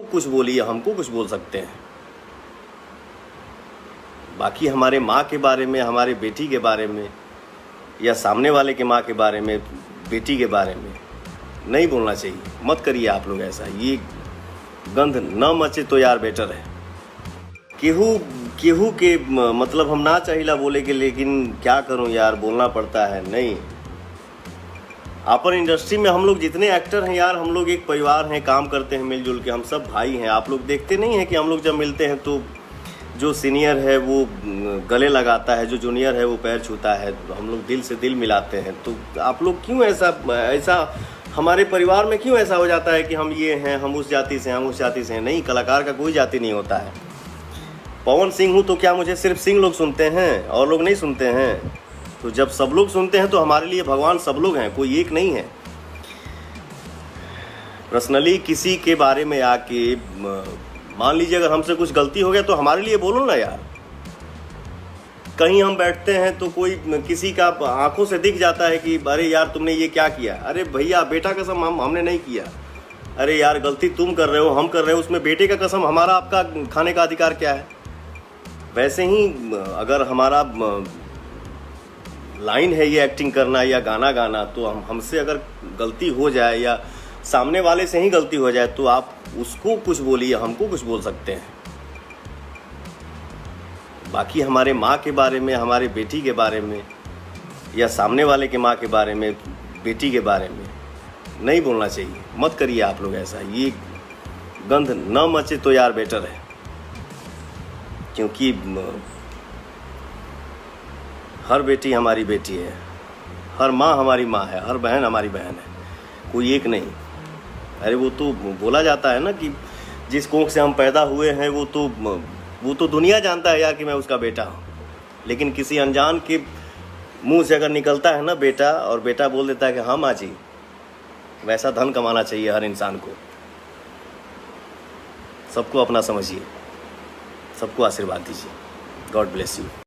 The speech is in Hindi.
कुछ बोलिए, हमको कुछ बोल सकते हैं। बाकी हमारे माँ के बारे में, हमारे बेटी के बारे में, या सामने वाले के माँ के बारे में, बेटी के बारे में नहीं बोलना चाहिए। मत करिए आप लोग ऐसा, ये गंध न मचे तो यार बेटर है। केहू के मतलब हम ना चाहिला बोले के, लेकिन क्या करूं यार, बोलना पड़ता है। नहीं, अपन इंडस्ट्री में हम लोग जितने एक्टर हैं यार, हम लोग एक परिवार हैं, काम करते हैं मिलजुल के, हम सब भाई हैं। आप लोग देखते नहीं हैं कि हम लोग जब मिलते हैं तो जो सीनियर है वो गले लगाता है, जो जूनियर है वो पैर छूता है, हम लोग दिल से दिल मिलाते हैं। तो आप लोग क्यों ऐसा हमारे परिवार में क्यों ऐसा हो जाता है कि हम ये हैं, हम उस जाति से हैं, हम उस जाति से हैं? नहीं, कलाकार का कोई जाति नहीं होता है। पवन सिंह हूँ तो क्या मुझे सिर्फ सिंह लोग सुनते हैं और लोग नहीं सुनते हैं? तो जब सब लोग सुनते हैं तो हमारे लिए भगवान सब लोग हैं, कोई एक नहीं है। पर्सनली किसी के बारे में आके मान लीजिए अगर हमसे कुछ गलती हो गया तो हमारे लिए बोलो ना यार। कहीं हम बैठते हैं तो कोई किसी का आंखों से दिख जाता है कि अरे यार तुमने ये क्या किया। अरे भैया बेटा कसम हमने नहीं किया। अरे यार गलती तुम कर रहे हो, हम कर रहे हो, उसमें बेटे का कसम हमारा आपका खाने का अधिकार क्या है? वैसे ही अगर हमारा लाइन है ये एक्टिंग करना या गाना गाना, तो हमसे अगर गलती हो जाए या सामने वाले से ही गलती हो जाए तो आप उसको कुछ बोलिए, हमको कुछ बोल सकते हैं। बाकी हमारे माँ के बारे में, हमारे बेटी के बारे में, या सामने वाले के माँ के बारे में, बेटी के बारे में नहीं बोलना चाहिए। मत करिए आप लोग ऐसा, ये गंध न मचे तो यार बेटर है। क्योंकि हर बेटी हमारी बेटी है, हर माँ हमारी माँ है, हर बहन हमारी बहन है, कोई एक नहीं। अरे वो तो बोला जाता है ना कि जिस कोख से हम पैदा हुए हैं वो तो दुनिया जानता है यार कि मैं उसका बेटा हूँ। लेकिन किसी अनजान के मुंह से अगर निकलता है ना बेटा, और बेटा बोल देता है कि हाँ माँ जी, वैसा धन कमाना चाहिए हर इंसान को। सबको अपना समझिए, सबको आशीर्वाद दीजिए। God bless you.